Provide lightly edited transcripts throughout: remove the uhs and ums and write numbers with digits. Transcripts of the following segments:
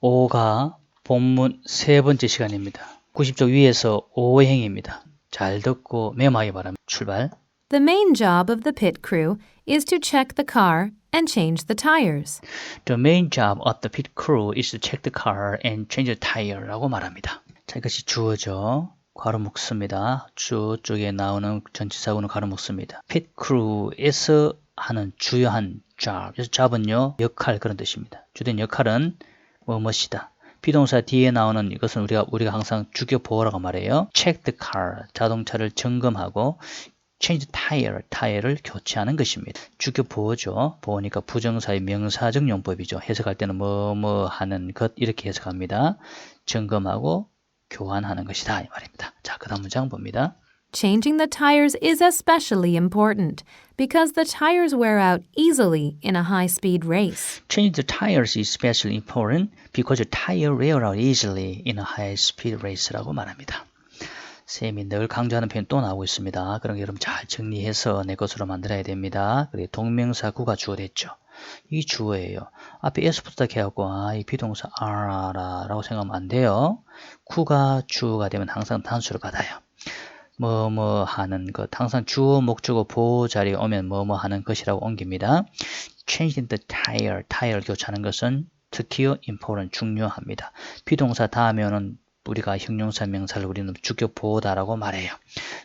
5가 본문 세 번째 시간입니다. 90쪽 위에서 5행입니다. 잘 듣고 메모하기 바랍니다. 출발. The main job of the pit crew is to check the car and change the tires. The main job of the pit crew is to check the car and change the tire 라고 말합니다. 자, 이것이 주어죠. 괄호 묶습니다. 주 쪽에 나오는 전치사구는 괄호 묶습니다. pit crew에서 하는 주요한 job. 그래서 job은요, 역할 그런 뜻입니다. 주된 역할은 무엇이다. 비동사 뒤에 나오는 이것은 우리가 항상 주격 보호라고 말해요. check the car, 자동차를 점검하고 change the tire, 타이어를 교체하는 것입니다. 주격 보호죠. 보호니까 부정사의 명사적 용법이죠. 해석할 때는 뭐뭐 하는 것 이렇게 해석합니다. 점검하고 교환하는 것이다 이 말입니다. 자, 그 다음 문장 봅니다. Changing the tires is especially important because the tires wear out easily in a high-speed race. Change the tires is especially important because the tire wear out easily in a high-speed race라고 말합니다. 쌤이 늘 강조하는 표현 또 나오고 있습니다. 그런 게 여러분 잘 정리해서 내 것으로 만들어야 됩니다. 그리고 동명사 구가 주어 됐죠. 이 주어예요. 앞에 s 붙었다 해갖고 이 비동사 are라고 생각하면 안 돼요. 구가 주어가 되면 항상 단수를 받아요. 뭐뭐 하는 것, 항상 주어, 목적어, 보호 자리에 오면 뭐뭐 하는 것이라고 옮깁니다. Changing the tire, 타이어를 교체하는 것은 특히 important, 중요합니다. 비동사 다음에 오는 우리가 형용사 명사를 우리는 주격 보호다라고 말해요.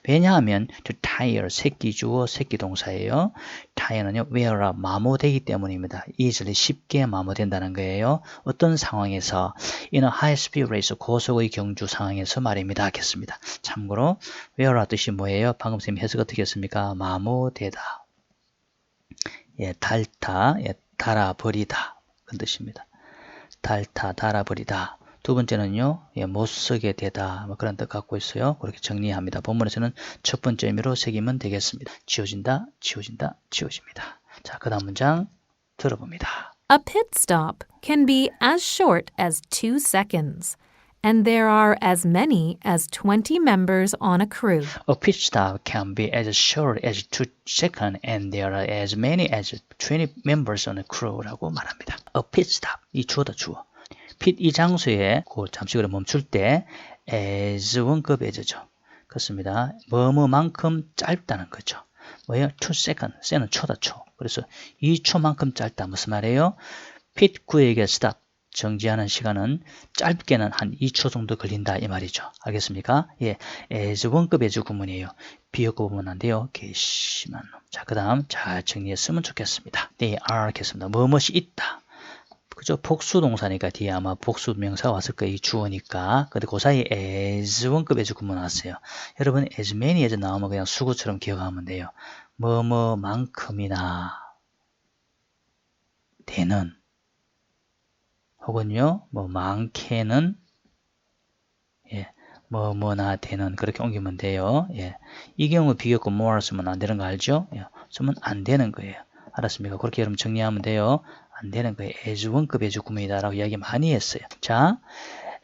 왜냐하면 the tire, 새끼 주어, 새끼 동사예요. tire는요, wear out, 마모되기 때문입니다. easily, 쉽게 마모된다는 거예요. 어떤 상황에서 in a high speed race, 고속의 경주 상황에서 말입니다. 하겠습니다. 참고로 wear out 뜻이 뭐예요? 방금 쌤이 해석 어떻게 했습니까? 마모되다. 예, 닳다, 예, 닳아버리다. 그런 뜻입니다. 닳다, 닳아버리다. 두 번째는요, 예, 못 쓰게 되다. 뭐 그런 뜻 갖고 있어요. 그렇게 정리합니다. 본문에서는 첫 번째 의미로 새기면 되겠습니다. 지워진다, 지워진다, 지워집니다. 자, 그 다음 문장 들어봅니다. A pit stop can be as short as 2 seconds, and there are as many as 20 members on a crew. A pit stop can be as short as 2 seconds and there are as many as 20 members on a crew라고 말합니다. A pit stop, 이 주어다 주어. 핏 이 장소에 잠시 멈출 때 as 원급 as죠. 그렇습니다. 뭐뭐만큼 짧다는 거죠. 뭐예요? 2 second. 세는 초다 초. 그래서 2초만큼 짧다. 무슨 말이에요? 핏 구에게 stop. 정지하는 시간은 짧게는 한 2초 정도 걸린다 이 말이죠. 알겠습니까? 예, as 원급 as 구문이에요. 비역구 보면 안 돼요. 개심한 놈. 자, 그 다음 잘 정리했으면 좋겠습니다. They are 하겠습니다. 뭐뭇이 있다. 그죠? 복수 동사니까 뒤에 아마 복수 명사가 왔을 거예요. 이 주어니까. 근데 그 사이에 as 원급 as 구문 왔어요. 여러분 as many as 나오면 그냥 수구처럼 기억하면 돼요. 뭐뭐만큼이나 되는 혹은요 뭐 많게는 예, 뭐뭐나 되는 그렇게 옮기면 돼요. 예. 이 경우 비교급 more 쓰면 안 되는 거 알죠? 예. 쓰면 안 되는 거예요. 알았습니까? 그렇게 여러분 정리하면 돼요. 안 되는 거예요. as 원급 as 구문이다라고 이야기 많이 했어요. 자,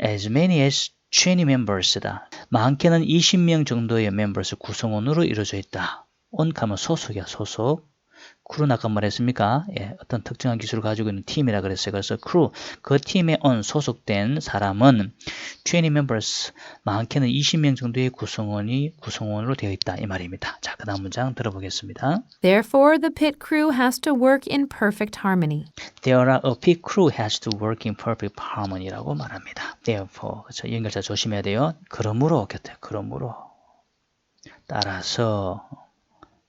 as many as 20 members다. 많게는 20명 정도의 members 구성원으로 이루어져 있다. on 하면 소속이야, 소속. crew는 아까 말했습니까? 예, 어떤 특정한 기술을 가지고 있는 팀이라 그랬어요. 그래서 crew, 그 팀에 on 소속된 사람은 20 members, 많게는 20명 정도의 구성원으로 되어 있다. 이 말입니다. 자, 그 다음 문장 들어보겠습니다. Therefore, the pit crew has to work in perfect harmony. There a pit crew has to work in perfect harmony라고 말합니다. Therefore, 그렇죠? 연결자 조심해야 돼요. 그러므로, 곁에 그러므로. 따라서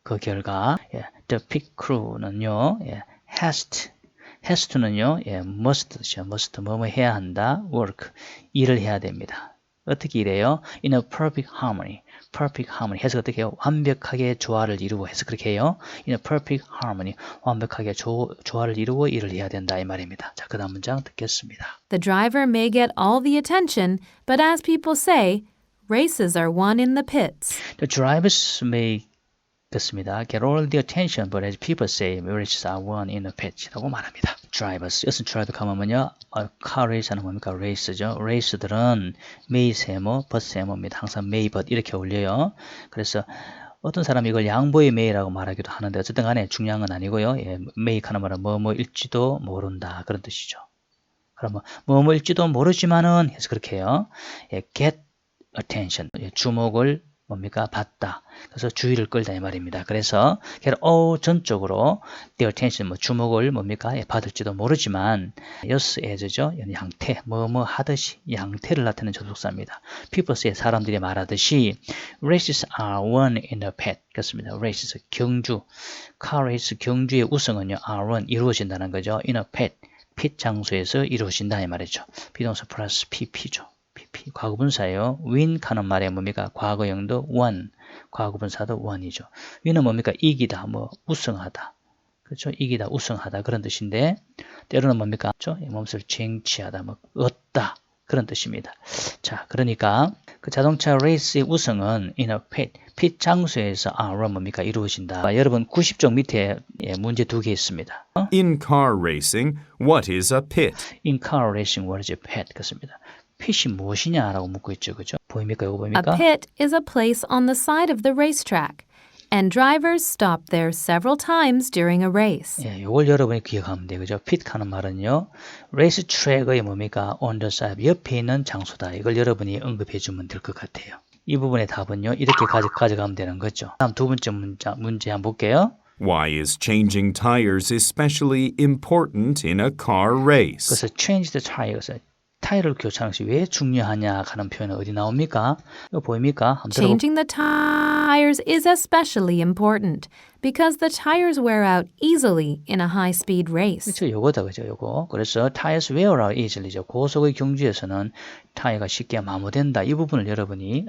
그 결과 예, the pit crew는요, 예, has to는요, 예, must죠. must 뭐뭐 해야 한다. work 일을 해야 됩니다. 어떻게 일해요? In a perfect harmony. perfect harmony 해서 어떻게 해요? 완벽하게 조화를 이루고 해서 그렇게 해요. In a perfect harmony 완벽하게 조화를 이루고 일을 해야 된다 이 말입니다. 자, 그 다음 문장 듣겠습니다. The driver may get all the attention, but as people say, races are won in the pits. The drivers may 됐습니다. Get all the attention, but as people say, races are won in a pitch 라고 말합니다. Drivers, 여기서 drive 하면요, car race는 뭡니까? race죠. race들은 may 세모, but 세모입니다. 항상 may, but 이렇게 올려요. 그래서 어떤 사람이 이걸 양보의 may라고 말하기도 하는데 어쨌든 간에 중요한 건 아니고요. 예, may 하는 말은 뭐뭐일지도 모른다 그런 뜻이죠. 그러면 뭐일지도 모르지만은 해서 그렇게 해요. 예, get attention. 예, 주목을 뭡니까? 받다. 그래서 주의를 끌다 이 말입니다. 그래서 get 전적으로 the attention 주목을 뭡니까? 예, 받을지도 모르지만 yes as죠. 양태 뭐뭐 하듯이 양태를 나타내는 접속사입니다. people say 사람들이 말하듯이 races are won in a pit. 그렇습니다. races 경주 car race 경주의 우승은요 are won 이루어진다는 거죠. in a pit 핏 장소에서 이루어진다 이 말이죠. 비동사 플러스 pp죠. pp 과거분사예요. win 하는 말에 뭡니까? 과거형도 won, 과거분사도 won이죠. win은 뭡니까? 이기다, 뭐 우승하다, 그렇죠? 이기다, 우승하다 그런 뜻인데 때로는 뭡니까? 그렇죠? 몸을 쟁취하다, 뭐 얻다 그런 뜻입니다. 자, 그러니까 그 자동차 레이스의 우승은 in a pit 장소에서 뭡니까? 이루어진다. 여러분 90쪽 밑에 문제 두 개 있습니다. In car racing, what is a pit? In car racing, what is a pit? 그렇습니다. pit이 무엇이냐라고 묻고 있죠, 그죠? 보입니까? 이거 A 보입니까? pit is a place on the side of the racetrack, and drivers stop there several times during a race. 예, 이걸 여러분이 기억하면 돼요, 그죠? pit 하는 말은요, 레이스 트랙의 뭡니까? on the side, 옆에 있는 장소다. 이걸 여러분이 언급해 주면 될 것 같아요. 이 부분의 답은요, 이렇게 가져가면 되는 거죠. 다음 두 번째 문제 한번 볼게요. Why is changing tires especially important in a car race? 그래서 change the tires. 타이어를 교체하는 것이 왜 중요하냐 하는 표현은 어디 나옵니까? 이거 보입니까? 한번 Changing the tires is especially important because the tires wear out easily in a high-speed race. 그렇죠, 요거다, 그죠, 요거. 그래서 tires wear out easily죠. 고속의 경주에서는 타이어가 쉽게 마모된다. 이 부분을 여러분이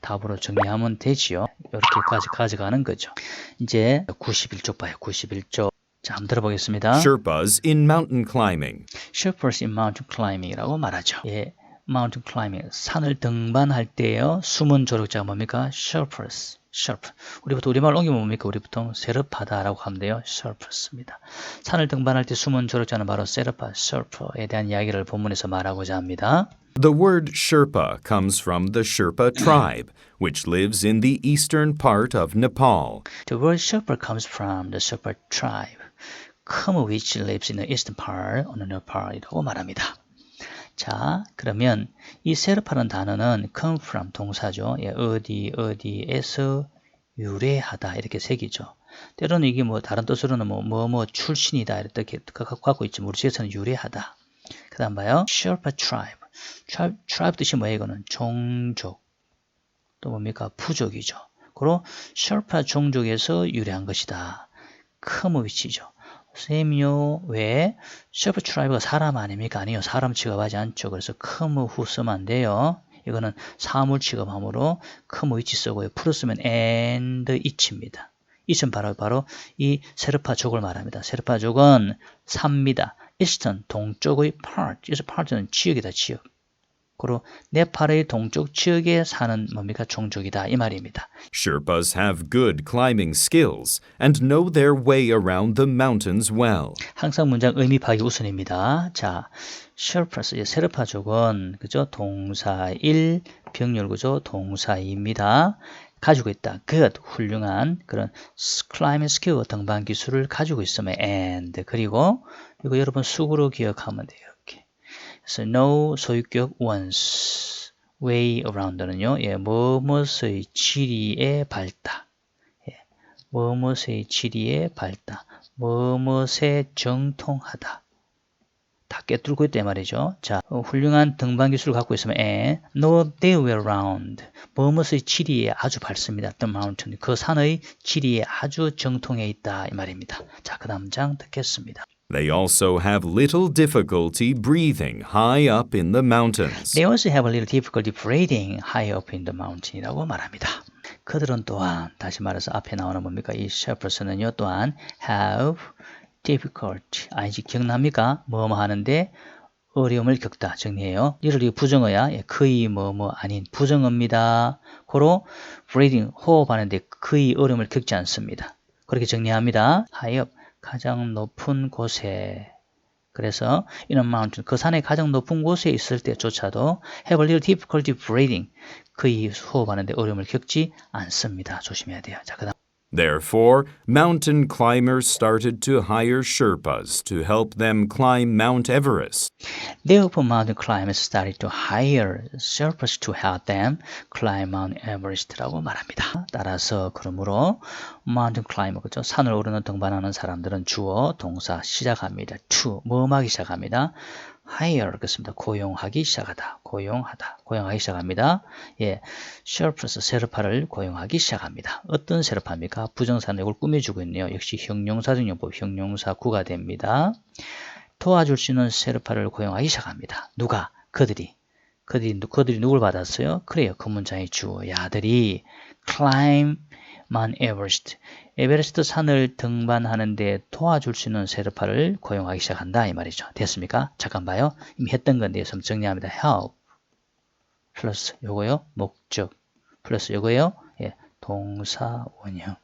답으로 정리하면 되지요. 이렇게까지 가져가는 거죠. 이제 91쪽 봐요. 91쪽. 자, 한번 들어보겠습니다. Sherpas in mountain climbing. Sherpas in mountain climbing이라고 말하죠. 예, mountain climbing, 산을 등반할 때요. 숨은 조력자가 뭡니까? Sherpas. Sherp. 우리부터 우리말 옮기면 뭡니까? 우리 보통 세르파다라고 하면 돼요. Sherpas입니다. 산을 등반할 때 숨은 조력자는 바로 세르파, Sherpa에 대한 이야기를 본문에서 말하고자 합니다. The word Sherpa comes from the Sherpa tribe, which lives in the eastern part of Nepal. The word Sherpa comes from the Sherpa tribe, which lives in the eastern part of Nepal이라고 말합니다. 자, 그러면 이 세르파라는 단어는 come from 동사죠. 예, 어디에서 유래하다 이렇게 색이죠. 때로는 이게 뭐 다른 뜻으로는 뭐 출신이다 이렇게 갖고 있지만 우리 지역에서는 유래하다. 그 다음 봐요. Sherpa tribe. tribe 뜻이 뭐예요? 이거는 종족. 또 뭡니까? 부족이죠. 그리고 셔파 종족에서 유래한 것이다. 커머위치죠. 선생님요, 왜 셔파 트라이브가 사람 아닙니까? 아니요, 사람 취급하지 않죠. 그래서 커머후 쓰면 안 돼요. 이거는 사물 취급함으로 커머위치 쓰고요. 풀어 쓰면 and it입니다. it은 바로 이 세르파족을 말합니다. 세르파족은 삽니다. eastern 동쪽의 part. 여기서 part는 지역이다, 지역. 그리고 네팔의 동쪽 지역에 사는 뭡니까? 종족이다 이 말입니다. Sherpas have good climbing skills and know their way around the mountains well. 항상 문장 의미 파악이 우선입니다. 자, Sherpas, 세르파족은 그죠? 동사 1, 병렬 구조 동사 2입니다. 가지고 있다. good, 훌륭한 그런 climbing skill, 등반 기술을 가지고 있으면 and 그리고 이거 여러분 수구로 기억하면 돼요. 그래서 know 소유격 once way around는요. 예, 무엇의 지리에 밝다. 예, 무엇의 지리에 밝다. 무엇에 정통하다. 다 꿰뚫고 있다 말이죠. 자, 훌륭한 등반 기술을 갖고 있으면 know their way around. 무엇의 지리에 아주 밝습니다. The mountain. 그 산의 지리에 아주 정통해 있다 이 말입니다. 자, 그 다음 장 듣겠습니다. They also have little difficulty breathing high up in the mountains. They also have a little difficulty breathing high up in the mountain이라고 말합니다. 그들은 또한 다시 말해서 앞에 나오는 뭡니까? 이 셰퍼스는요 또한 have difficulty 기억납니까? 뭐뭐 하는데 어려움을 겪다 정리해요. 이를 부정어야 거의 뭐뭐 아닌 부정어입니다. 고로 breathing 호흡하는데 거의 어려움을 겪지 않습니다. 그렇게 정리합니다. high up 가장 높은 곳에 그래서 in a mountain 그 산의 가장 높은 곳에 있을 때조차도 have a little difficulty breathing 거의 호흡하는데 어려움을 겪지 않습니다. 조심해야 돼요. 자, 그다음 Therefore, mountain climbers started to hire Sherpas to help them climb Mount Everest. Therefore, mountain climbers started to hire Sherpas to help them climb Mount Everest라고 말합니다. 따라서 그러므로 mountain climber, 그죠? 산을 오르는 등반하는 사람들은 주어 동사 시작합니다. to 뭐하기 시작합니다. hire 그렇습니다. 고용하기 시작하다. 고용하기 시작합니다. 예, Sherpas 세르파를 고용하기 시작합니다. 어떤 세르파입니까? 부정사는 이걸 꾸며주고 있네요. 역시 형용사적용법 형용사 구가 됩니다. 도와줄 수 있는 세르파를 고용하기 시작합니다. 누가? 그들이 누굴 받았어요? 그래요. 그 문장의 주어 야들이 climb Mount Everest 에베레스트 산을 등반하는데 도와줄 수 있는 세르파를 고용하기 시작한다 이 말이죠. 됐습니까? 잠깐 봐요. 이미 했던 건데요. 좀 정리합니다. help 플러스 요거요. 목적 플러스 요거요. 예, 동사 원형.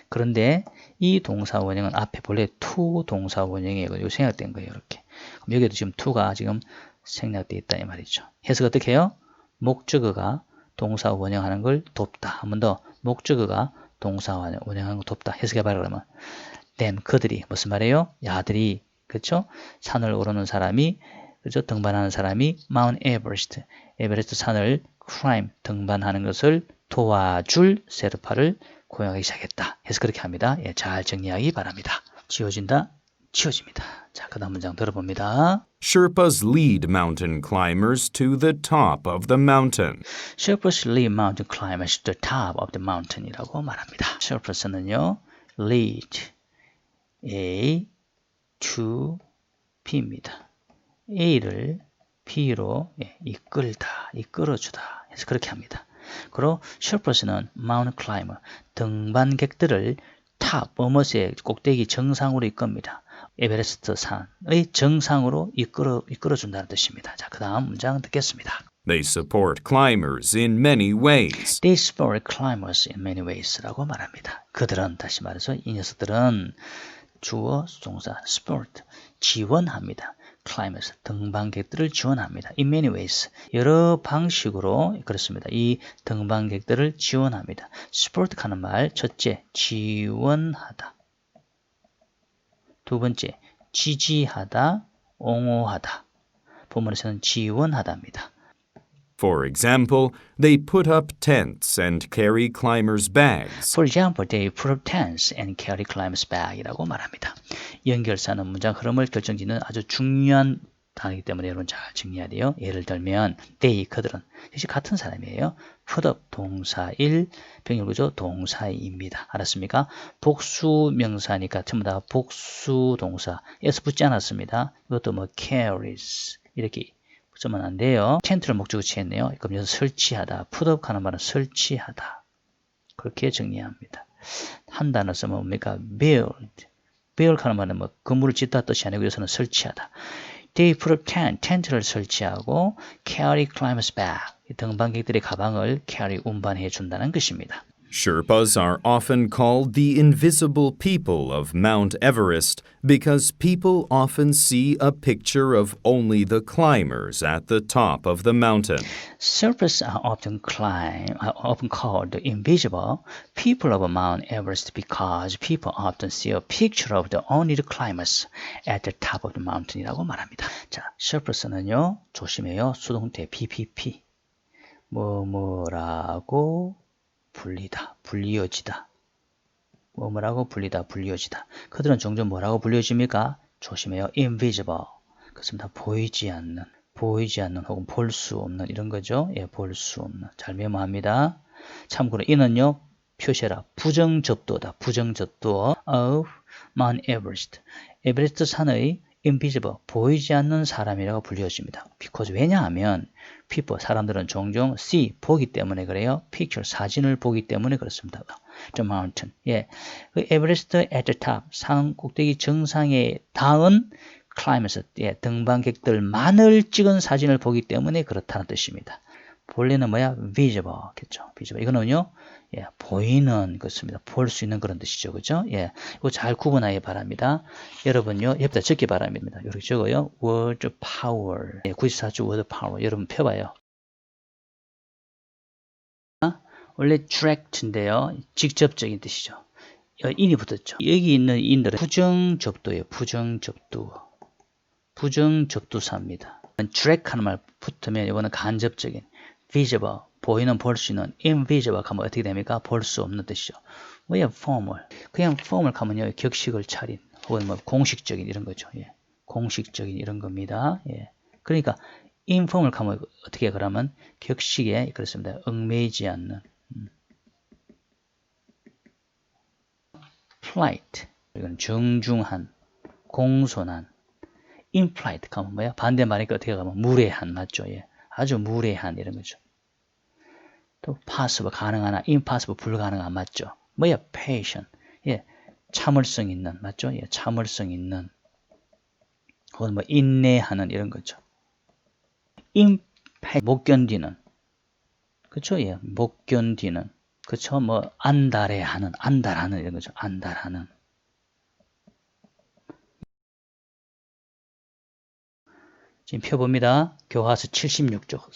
그런데 이 동사 원형은 앞에 본래 to 동사 원형이에요. 이거 생략된 거예요. 이렇게. 그럼 여기도 지금 to가 지금 생략되어 있다 이 말이죠. 해석 어떻게 해요? 목적어가 동사 원형하는 걸 돕다. 한 번 더 목적어가 동사 원형하는 걸 돕다. 해석해봐라 그러면 them 그들이 무슨 말이에요? 야들이 그렇죠? 산을 오르는 사람이 그죠? 등반하는 사람이 Mount Everest 에베레스트 산을 climb 등반하는 것을 도와줄 세르파를 고용하기 시작했다. 해서 그렇게 합니다. 예, 잘 정리하기 바랍니다. 지워진다, 지워집니다. 자, 그 다음 문장 들어봅니다. Sherpas lead mountain climbers to the top of the mountain. Sherpas lead mountain climbers to the top of the mountain이라고 말합니다. Sherpas는요, lead A to B입니다. A를 B로 이끌다, 이끌어주다. 해서 그렇게 합니다. 그리고 셔퍼스는 마운트 클라이머 등반객들을 탑 버머스의 꼭대기 정상으로 이끕니다. 에베레스트 산의 정상으로 이끌어준다는 뜻입니다. 자, 그 다음 문장 듣겠습니다. They support climbers in many ways. They support climbers in many ways라고 말합니다. 그들은 다시 말해서 이 녀석들은 주어 동사 support 지원합니다. climbers 등반객들을 지원합니다. In many ways 여러 방식으로 그렇습니다. 이 등반객들을 지원합니다. support 하는 말 첫째 지원하다 두 번째 지지하다 옹호하다 본문에서는 지원하다입니다. For example, they put up tents and carry climbers' bags. For example, they put up tents and carry climbers' bag이라고 말합니다. 연결사는 문장 흐름을 결정짓는 아주 중요한 단어이기 때문에 여러분 잘 정리해야 돼요. 예를 들면 they, 그들은 역시 같은 사람이에요. put up 동사 1, 병렬구조 동사 2입니다. 알았습니까? 복수 명사니까 전부 다 복수 동사 s 붙지 않았습니다. 이것도 뭐 carries 이렇게 쓰면 안 돼요. 텐트를 목적으로 취했네요. 그럼 여기서 설치하다. put up 하는 말은 설치하다. 그렇게 정리합니다. 한 단어 쓰면 뭡니까? build. build 하는 말은 뭐 건물을 짓다 뜻이 아니고 여기서는 설치하다. They put up tent. 텐트를 설치하고 carry climbers bag. 등반객들의 가방을 carry 운반해 준다는 것입니다. Sherpas are often called the invisible people of Mount Everest because people often see a picture of only the climbers at the top of the mountain. Sherpas are often called the invisible people of Mount Everest because people often see a picture of only the climbers at the top of the mountain이라고 말합니다. 자, Sherpas는요, 조심해요. 수동태 PPP. 뭐라고 불리다, 불리어지다. 뭐라고 불리다, 불리어지다. 그들은 종종 뭐라고 불리어집니까? 조심해요. invisible. 그렇습니다. 보이지 않는 혹은 볼 수 없는 이런 거죠. 예, 볼 수 없는. 잘 메모합니다. 참고로 이는요, 표시해라. 부정접두어다. 부정접두어 of Mount Everest. 에베레스트 산의 invisible, 보이지 않는 사람이라고 불리어집니다. because 왜냐하면 people, 사람들은 종종 see, 보기 때문에 그래요. picture, 사진을 보기 때문에 그렇습니다. The mountain, 예, 그 에베레스트 at the top, 산 꼭대기 정상에 닿은 climbers, 예, 등반객들만을 찍은 사진을 보기 때문에 그렇다는 뜻입니다. 본래는 뭐야? visible겠죠. visible. 이거는요, 예, 보이는 것입니다. 볼 수 있는 그런 뜻이죠. 그죠? 예, 이거 잘 구분하기 바랍니다. 여러분요, 옆에다 적기 바랍니다. 이렇게 적어요. word power. 예, 94주 word power. 여러분 펴봐요. 원래 direct인데요. 직접적인 뜻이죠. in이 붙었죠. 여기 있는 in들은 부정접두예요. 부정접두. 부정접두사입니다. direct 하는 말 붙으면 이거는 간접적인 visible, 보이는 볼 수 있는 invisible 하면 어떻게 됩니까? 볼 수 없는 뜻이죠. 왜 formal? 그냥 formal 하면요. 격식을 차린 혹은 뭐 공식적인 이런 거죠. 예. 공식적인 이런 겁니다. 예. 그러니까 informal 하면 어떻게 그러면 격식에 그렇습니다. 얽매이지 않는 polite 이건 정중한, 공손한 impolite 하면 뭐야? 반대말이니까 어떻게 가면 무례한 맞죠? 예. 아주 무례한 이런 거죠. 또 possible 가능하나 impossible 불가능한 맞죠? 뭐야? patient. 예. 참을성 있는 맞죠? 예. 참을성 있는 혹은 뭐 인내하는 이런 거죠. 못 견디는 그렇죠? 예. 못 견디는 그렇죠? 뭐 안달해하는 안달하는 이런 거죠. 안달하는 지금 펴봅니다. 교과서 76쪽